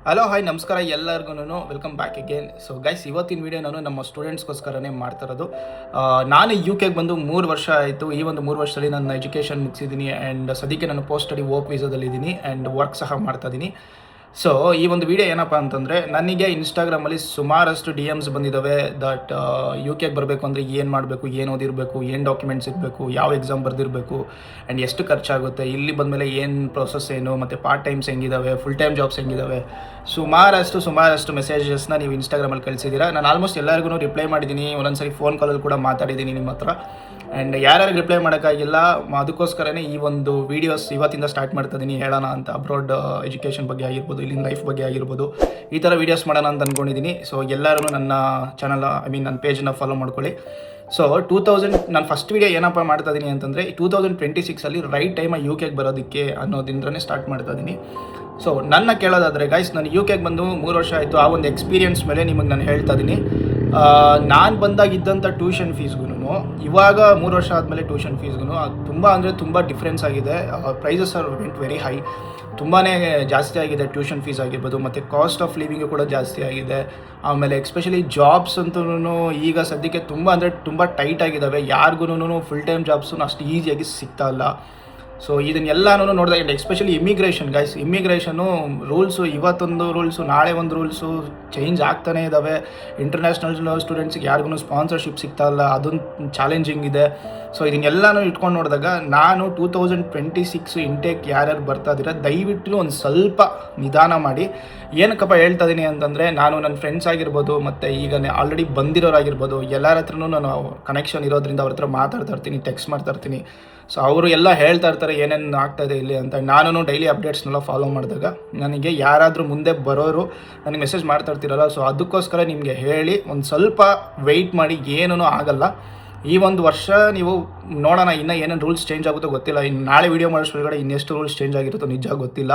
Hello hi ನಮಸ್ಕಾರ ಎಲ್ಲರಿಗೂ welcome back again. So guys, ಇವತ್ತಿನ ವಿಡಿಯೋ ನಾನು ನಮ್ಮ ಸ್ಟೂಡೆಂಟ್ಸ್ಗೋಸ್ಕರನೇ ಮಾಡ್ತಾ ಇರೋದು. ನಾನು UK ಬಂದು 3 ವರ್ಷ ಆಯಿತು. ಈ ಒಂದು 3 ವರ್ಷದಲ್ಲಿ ನನ್ನ ಎಜುಕೇಷನ್ ಮುಗಿಸಿದ್ದೀನಿ ಆ್ಯಂಡ್ ಸದ್ಯಕ್ಕೆ ನಾನು ಪೋಸ್ಟ್ ಸ್ಟಡಿ ವರ್ಕ್ ವೀಸಾದಲ್ಲಿದ್ದೀನಿ ಆ್ಯಂಡ್ ವರ್ಕ್ ಸಹ ಮಾಡ್ತಾಯಿದ್ದೀನಿ. ಸೊ ಈ ಒಂದು ವಿಡಿಯೋ ಏನಪ್ಪ ಅಂತಂದರೆ, ನನಗೆ ಇನ್ಸ್ಟಾಗ್ರಾಮಲ್ಲಿ ಸುಮಾರಷ್ಟು DMs ಬಂದಿದ್ದಾವೆ ದಟ್ UK ಬರಬೇಕು ಅಂದರೆ ಏನು ಮಾಡಬೇಕು, ಏನು ಓದಿರಬೇಕು, ಏನು ಡಾಕ್ಯುಮೆಂಟ್ಸ್ ಇರಬೇಕು, ಯಾವ ಎಕ್ಸಾಮ್ ಬರೆದಿರಬೇಕು ಆ್ಯಂಡ್ ಎಷ್ಟು ಖರ್ಚಾಗುತ್ತೆ, ಇಲ್ಲಿ ಬಂದಮೇಲೆ ಏನು ಪ್ರೊಸೆಸ್ ಏನು, ಮತ್ತು ಪಾರ್ಟ್ ಟೈಮ್ಸ್ ಹೆಂಗಿದ್ದಾವೆ, ಫುಲ್ ಟೈಮ್ ಜಾಬ್ಸ್ ಹೆಂಗಿದ್ದಾವೆ, ಸುಮಾರಷ್ಟು ಮೆಸೇಜಸ್ನ ನೀವು ಇನ್ಸ್ಟಾಗ್ರಾಮಲ್ಲಿ ಕಳಿಸಿದ್ದೀರಾ. ನಾನು ಆಲ್ಮೋಸ್ಟ್ ಎಲ್ಲರಿಗೂ ರಿಪ್ಲೈ ಮಾಡಿದ್ದೀನಿ. ಒಂದೊಂದ್ಸರಿ ಫೋನ್ ಕಾಲಲ್ಲಿ ಕೂಡ ಮಾತಾಡಿದ್ದೀನಿ ನಿಮ್ಮ ಹತ್ರ. ಆ್ಯಂಡ್ ಯಾರ್ಯಾರು ರಿಪ್ಲೈ ಮಾಡೋಕ್ಕಾಗಿಲ್ಲ, ಅದಕ್ಕೋಸ್ಕರನೇ ಈ ಒಂದು ವೀಡಿಯೋಸ್ ಇವತ್ತಿಂದ ಸ್ಟಾರ್ಟ್ ಮಾಡ್ತಾ ಇದ್ದೀನಿ. ಹೇಳೋಣ ಅಂತ ಅಬ್ರಾಡ್ ಎಜುಕೇಷನ್ ಬಗ್ಗೆ ಆಗಿರ್ಬೋದು, ಇಲ್ಲಿನ ಲೈಫ್ ಬಗ್ಗೆ ಆಗಿರ್ಬೋದು, ಈ ಥರ ವೀಡಿಯೋಸ್ ಮಾಡೋಣ ಅಂತ ಅಂದ್ಕೊಂಡಿದ್ದೀನಿ. ಸೊ ಎಲ್ಲರೂ ನನ್ನ ಚಾನಲ್ ನನ್ನ ಪೇಜನ್ನ ಫಾಲೋ ಮಾಡ್ಕೊಳ್ಳಿ. ಸೊ ನಾನು ಫಸ್ಟ್ ವೀಡಿಯೋ ಏನಪ್ಪ ಮಾಡ್ತಾ ಇದ್ದೀನಿ ಅಂತಂದರೆ, 2026 ರೈಟ್ ಟೈಮ್ UK ಬರೋದಕ್ಕೆ ಅನ್ನೋದಿಂದನೇ ಸ್ಟಾರ್ಟ್ ಮಾಡ್ತಾ ಇದ್ದೀನಿ. ಸೊ ನನ್ನ ಕೇಳೋದಾದರೆ ಗೈಸ್, ನಾನು UK ಬಂದು 3 ವರ್ಷ ಆಯಿತು. ಆ ಒಂದು ಎಕ್ಸ್ಪೀರಿಯನ್ಸ್ ಮೇಲೆ ನಿಮಗೆ ನಾನು ಹೇಳ್ತಾ ಇದ್ದೀನಿ. ನಾನು ಬಂದಾಗಿದ್ದಂಥ ಟ್ಯೂಷನ್ ಫೀಸ್ಗೂ ಇವಾಗ 3 ವರ್ಷ ಆದಮೇಲೆ ಟ್ಯೂಷನ್ ಫೀಸ್ಗೂ ತುಂಬ ಡಿಫ್ರೆನ್ಸ್ ಆಗಿದೆ. Prices are went very high. ತುಂಬಾ ಜಾಸ್ತಿ ಆಗಿದೆ ಟ್ಯೂಷನ್ ಫೀಸ್ ಆಗಿರ್ಬೋದು, ಮತ್ತು ಕಾಸ್ಟ್ ಆಫ್ ಲಿವಿಂಗು ಕೂಡ ಜಾಸ್ತಿ ಆಗಿದೆ. ಆಮೇಲೆ ಎಕ್ಸ್ಪೆಷಲಿ ಜಾಬ್ಸ್ ಅಂತೂ ಈಗ ಸದ್ಯಕ್ಕೆ ತುಂಬ ಟೈಟ್ ಆಗಿದ್ದಾವೆ. ಯಾರಿಗೂ ಫುಲ್ ಟೈಮ್ ಜಾಬ್ಸು ಅಷ್ಟು ಈಸಿಯಾಗಿ ಸಿಗ್ತಾ ಇಲ್ಲ. ಸೊ ಇದನ್ನೆಲ್ಲನೂ ನೋಡಿದಾಗ, ಎಸ್ಪೆಷಲಿ ಇಮಿಗ್ರೇಷನು ರೂಲ್ಸು, ಇವತ್ತೊಂದು ರೂಲ್ಸು ನಾಳೆ ಒಂದು ರೂಲ್ಸು ಚೇಂಜ್ ಆಗ್ತಾನೇ ಇದ್ದಾವೆ. ಇಂಟರ್ನ್ಯಾಷನಲ್ ಸ್ಟೂಡೆಂಟ್ಸಿಗೆ ಯಾರಿಗೂ ಸ್ಪಾನ್ಸರ್ಶಿಪ್ ಸಿಗ್ತಾ ಇಲ್ಲ, ಅದೊಂದು ಚಾಲೆಂಜಿಂಗ್ ಇದೆ. ಸೊ ಇದನ್ನೆಲ್ಲನೂ ಇಟ್ಕೊಂಡು ನೋಡಿದಾಗ, ನಾನು 2026 ಇಂಟೇಕ್ ಯಾರ್ಯಾರು ಬರ್ತಾ ಇದ್ದೀರಾ, ದಯವಿಟ್ಟು ಒಂದು ಸ್ವಲ್ಪ ನಿಧಾನ ಮಾಡಿ. ಏನಕ್ಕಪ್ಪ ಹೇಳ್ತಾ ಇದ್ದೀನಿ ಅಂತಂದರೆ, ನಾನು ನನ್ನ ಫ್ರೆಂಡ್ಸ್ ಆಗಿರ್ಬೋದು, ಮತ್ತು ಈಗ ಆಲ್ರೆಡಿ ಬಂದಿರೋರಾಗಿರ್ಬೋದು, ಎಲ್ಲರ ಹತ್ರನೂ ನಾನು ಕನೆಕ್ಷನ್ ಇರೋದ್ರಿಂದ ಅವ್ರ ಹತ್ರ ಮಾತಾಡ್ತಾ ಇರ್ತೀನಿ, ಟೆಕ್ಸ್ಟ್ ಮಾಡ್ತಾ ಇರ್ತೀನಿ. ಸೊ ಅವರು ಎಲ್ಲ ಹೇಳ್ತಾ ಇರ್ತಾರೆ ಏನೇನು ಆಗ್ತಾಯಿದೆ ಇಲ್ಲಿ ಅಂತ. ನಾನು ಡೈಲಿ ಅಪ್ಡೇಟ್ಸ್ನೆಲ್ಲ ಫಾಲೋ ಮಾಡಿದಾಗ ನನಗೆ ಯಾರಾದರೂ ಮುಂದೆ ಬರೋರು ನನಗೆ ಮೆಸೇಜ್ ಮಾಡ್ತಾ ಇರ್ತೀರಲ್ಲ, ಸೊ ಅದಕ್ಕೋಸ್ಕರ ನಿಮಗೆ ಹೇಳಿ ಒಂದು ಸ್ವಲ್ಪ ವೆಯ್ಟ್ ಮಾಡಿ. ಏನೂ ಆಗಲ್ಲ. ಈ ಒಂದು ವರ್ಷ ನೀವು ನೋಡೋಣ, ಇನ್ನೂ ಏನೇನು ರೂಲ್ಸ್ ಚೇಂಜ್ ಆಗುತ್ತೋ ಗೊತ್ತಿಲ್ಲ. ಇನ್ನು ನಾಳೆ ವೀಡಿಯೋ ಮಾಡೋಷ್ಟೊಳಗಡೆ ಇನ್ನೆಷ್ಟು ರೂಲ್ಸ್ ಚೇಂಜ್ ಆಗಿರುತ್ತೋ ನಿಜ ಗೊತ್ತಿಲ್ಲ.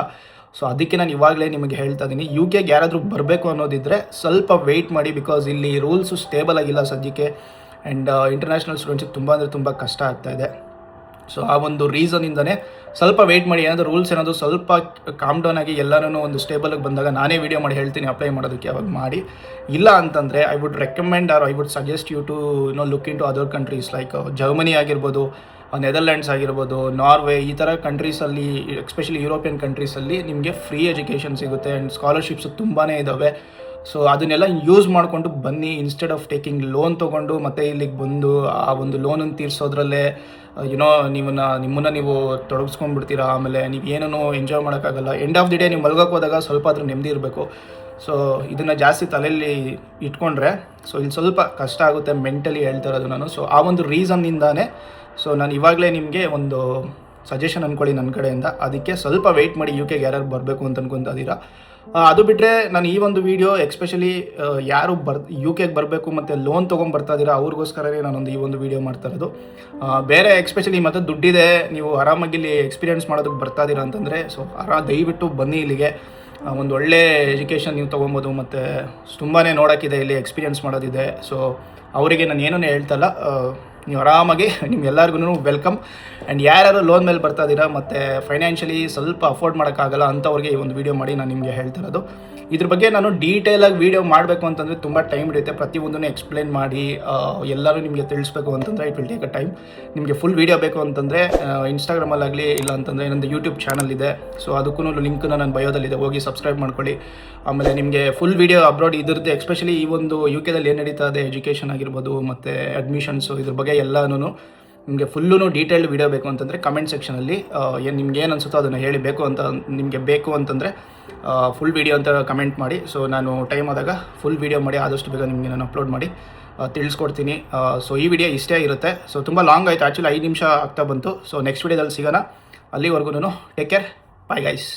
ಸೊ ಅದಕ್ಕೆ ನಾನು ಇವಾಗಲೇ ನಿಮಗೆ ಹೇಳ್ತಾ ಇದ್ದೀನಿ, UK ಯಾರಾದರೂ ಬರಬೇಕು ಅನ್ನೋದಿದ್ದರೆ ಸ್ವಲ್ಪ ವೆಯ್ಟ್ ಮಾಡಿ. ಬಿಕಾಸ್ ಇಲ್ಲಿ ರೂಲ್ಸು ಸ್ಟೇಬಲ್ ಆಗಿಲ್ಲ ಸದ್ಯಕ್ಕೆ, ಆ್ಯಂಡ್ ಇಂಟರ್ನ್ಯಾಷನಲ್ ಸ್ಟೂಡೆಂಟ್ಸಿಗೆ ತುಂಬ ಕಷ್ಟ ಆಗ್ತಾಯಿದೆ. ಸೊ ಆ ಒಂದು ರೀಸನಿಂದನೇ ಸ್ವಲ್ಪ ವೆಯ್ಟ್ ಮಾಡಿ. ಏನಾದರೂ ರೂಲ್ಸ್ ಏನಾದರೂ ಸ್ವಲ್ಪ ಕಾಮ್ ಡೌನ್ ಆಗಿ ಎಲ್ಲರೂ ಒಂದು ಸ್ಟೇಬಲ್ಗೆ ಬಂದಾಗ ನಾನೇ ವೀಡಿಯೋ ಮಾಡಿ ಹೇಳ್ತೀನಿ ಅಪ್ಲೈ ಮಾಡೋದಕ್ಕೆ, ಅವಾಗ ಮಾಡಿ. ಇಲ್ಲ ಅಂತಂದರೆ I would recommend I would suggest you to look into other countries like Germany ಆಗಿರ್ಬೋದು, ನೆದರ್ಲ್ಯಾಂಡ್ಸ್ ಆಗಿರ್ಬೋದು, ನಾರ್ವೆ, ಈ ಥರ ಕಂಟ್ರೀಸಲ್ಲಿ, ಎಸ್ಪೆಷಲಿ ಯುರೋಪಿಯನ್ ಕಂಟ್ರೀಸಲ್ಲಿ ನಿಮಗೆ ಫ್ರೀ ಎಜುಕೇಷನ್ ಸಿಗುತ್ತೆ ಆ್ಯಂಡ್ ಸ್ಕಾಲರ್ಶಿಪ್ಸ್ ತುಂಬಾ ಇದ್ದಾವೆ. ಸೊ ಅದನ್ನೆಲ್ಲ ಯೂಸ್ ಮಾಡಿಕೊಂಡು ಬನ್ನಿ, ಇನ್ಸ್ಟೆಡ್ ಆಫ್ ಟೇಕಿಂಗ್ ಲೋನ್ ತೊಗೊಂಡು ಮತ್ತೆ ಇಲ್ಲಿಗೆ ಬಂದು ಆ ಒಂದು ಲೋನನ್ನು ತೀರಿಸೋದ್ರಲ್ಲೇ ನಿಮ್ಮನ್ನು ನೀವು ತೊಡಗಿಸ್ಕೊಂಡ್ಬಿಡ್ತೀರಾ. ಆಮೇಲೆ ನೀವು ಏನೂ ಎಂಜಾಯ್ ಮಾಡೋಕ್ಕಾಗಲ್ಲ. ಎಂಡ್ ಆಫ್ ದಿ ಡೇ ನೀವು ಮಲ್ಗೋಕೆ ಹೋದಾಗ ಸ್ವಲ್ಪ ಆದರೂ ನೆಮ್ಮದಿ ಇರಬೇಕು. ಸೊ ಇದನ್ನು ಜಾಸ್ತಿ ತಲೆಯಲ್ಲಿ ಇಟ್ಕೊಂಡ್ರೆ ಇಲ್ಲಿ ಸ್ವಲ್ಪ ಕಷ್ಟ ಆಗುತ್ತೆ, ಮೆಂಟಲಿ ಹೇಳ್ತಾ ಇರೋದು ನಾನು. ಸೊ ಆ ಒಂದು ರೀಸನ್ನಿಂದಾನೇ ನಾನು ಇವಾಗಲೇ ನಿಮಗೆ ಒಂದು ಸಜೆಷನ್ ಅಂದ್ಕೊಳ್ಳಿ ನನ್ನ ಕಡೆಯಿಂದ. ಅದಕ್ಕೆ ಸ್ವಲ್ಪ ವೆಯ್ಟ್ ಮಾಡಿ, UK ಯಾರ್ಯಾರು ಬರಬೇಕು ಅಂತ ಅನ್ಕೊತಾ ಇದ್ದೀರಾ. ಅದು ಬಿಟ್ಟರೆ ನಾನು ಈ ಒಂದು ವಿಡಿಯೋ ಎಕ್ಸ್ಪೆಷಲಿ ಯಾರು UK ಬರಬೇಕು ಮತ್ತು ಲೋನ್ ತೊಗೊಂಡ್ಬರ್ತಾ ಇದ್ದೀರಾ ಅವ್ರಿಗೋಸ್ಕರನೇ ನಾನೊಂದು ಈ ಒಂದು ವಿಡಿಯೋ ಮಾಡ್ತಾ ಇರೋದು. ಬೇರೆ ಎಕ್ಸ್ಪೆಷಲಿ ಮತ್ತು ದುಡ್ಡಿದೆ, ನೀವು ಆರಾಮಾಗಿ ಇಲ್ಲಿ ಎಕ್ಸ್ಪೀರಿಯೆನ್ಸ್ ಮಾಡೋದಕ್ಕೆ ಬರ್ತಾ ಇದ್ದೀರಾ ಅಂತಂದರೆ ದಯವಿಟ್ಟು ಬನ್ನಿ ಇಲ್ಲಿಗೆ. ಒಂದು ಒಳ್ಳೆ ಎಜುಕೇಷನ್ ನೀವು ತೊಗೊಬೋದು, ಮತ್ತು ತುಂಬಾ ನೋಡೋಕ್ಕಿದೆ, ಇಲ್ಲಿ ಎಕ್ಸ್ಪೀರಿಯೆನ್ಸ್ ಮಾಡೋದಿದೆ. ಸೊ ಅವರಿಗೆ ನಾನು ಏನೂ ಹೇಳ್ತಲ್ಲ, ನೀವು ಆರಾಮಾಗಿ ನಿಮ್ಗೆಲ್ಲರಿಗೂ ವೆಲ್ಕಮ್. ಆ್ಯಂಡ್ ಯಾರ್ಯಾರು ಲೋನ್ ಮೇಲೆ ಬರ್ತಾ ಇದ್ದೀರಾ ಮತ್ತು ಫೈನಾನ್ಷಿಯಲಿ ಸ್ವಲ್ಪ ಅಫೋರ್ಡ್ ಮಾಡೋಕ್ಕಾಗಲ್ಲ ಅಂಥವ್ರಿಗೆ ಈ ಒಂದು ವೀಡಿಯೋ ಮಾಡಿ ನಾನು ನಿಮಗೆ ಹೇಳ್ತಾ ಇರೋದು. ಇದ್ರ ಬಗ್ಗೆ ನಾನು ಡೀಟೇಲಾಗಿ ವೀಡಿಯೋ ಮಾಡಬೇಕು ಅಂತಂದರೆ ತುಂಬ ಟೈಮ್ ಹಿಡಿಯುತ್ತೆ. ಪ್ರತಿಯೊಂದನ್ನು ಎಕ್ಸ್ಪ್ಲೇನ್ ಮಾಡಿ ಎಲ್ಲರೂ ನಿಮಗೆ ತಿಳಿಸ್ಬೇಕು ಅಂತಂದರೆ it will take a time. ನಿಮಗೆ ಫುಲ್ ವೀಡಿಯೋ ಬೇಕು ಅಂತಂದರೆ ಇನ್ಸ್ಟಾಗ್ರಾಮಲ್ಲಾಗಲಿ, ಇಲ್ಲ ಅಂತಂದರೆ ನನ್ನದು ಯೂಟ್ಯೂಬ್ ಚಾನಲ್ ಇದೆ. ಸೊ ಅದಕ್ಕೂ ಲಿಂಕ್ನ ನನ್ನ ಬಯೋದಲ್ಲಿದೆ, ಹೋಗಿ ಸಬ್ಸ್ಕ್ರೈಬ್ ಮಾಡ್ಕೊಳ್ಳಿ. ಆಮೇಲೆ ನಿಮಗೆ ಫುಲ್ ವೀಡಿಯೋ ಅಬ್ರಾಡ್ ಇದ್ರದ್ದು, ಎಕ್ಸ್ಪೆಷಲಿ ಈ ಒಂದು UKದಲ್ಲಿ ಏನು ನಡೀತಾ ಇದೆ, ಎಜುಕೇಷನ್ ಆಗಿರ್ಬೋದು ಮತ್ತು ಅಡ್ಮಿಷನ್ಸು, ಇದ್ರ ಬಗ್ಗೆ ಎಲ್ಲನೂ ನಿಮಗೆ ಫುಲ್ಲೂ ಡೀಟೇಲ್ಡ್ ವೀಡಿಯೋ ಬೇಕು ಅಂತಂದರೆ ಕಮೆಂಟ್ ಸೆಕ್ಷನಲ್ಲಿ ನಿಮ್ಗೆ ಏನು ಅನಿಸುತ್ತೋ ಅದನ್ನು ಹೇಳಿ. ನಿಮಗೆ ಬೇಕು ಅಂತಂದರೆ ಫುಲ್ ವೀಡಿಯೋ ಅಂತ ಕಮೆಂಟ್ ಮಾಡಿ. ಸೊ ನಾನು ಟೈಮ್ ಆದಾಗ ಫುಲ್ ವೀಡಿಯೋ ಮಾಡಿ ಆದಷ್ಟು ಬೇಗ ನಿಮಗೆ ನಾನು ಅಪ್ಲೋಡ್ ಮಾಡಿ ತಿಳಿಸ್ಕೊಡ್ತೀನಿ. ಸೊ ಈ ವಿಡಿಯೋ ಇಷ್ಟೇ ಇರುತ್ತೆ. ಸೊ ತುಂಬ ಲಾಂಗ್ ಆಯಿತು, ಆ್ಯಕ್ಚುಲಿ 5 ನಿಮಿಷ ಆಗ್ತಾ ಬಂತು. ಸೊ ನೆಕ್ಸ್ಟ್ ವೀಡಿಯೋದಲ್ಲಿ ಸಿಗೋಣ. ಅಲ್ಲಿವರೆಗೂ ಟೇಕ್ ಕೇರ್, ಬಾಯ್ ಗೈಸ್.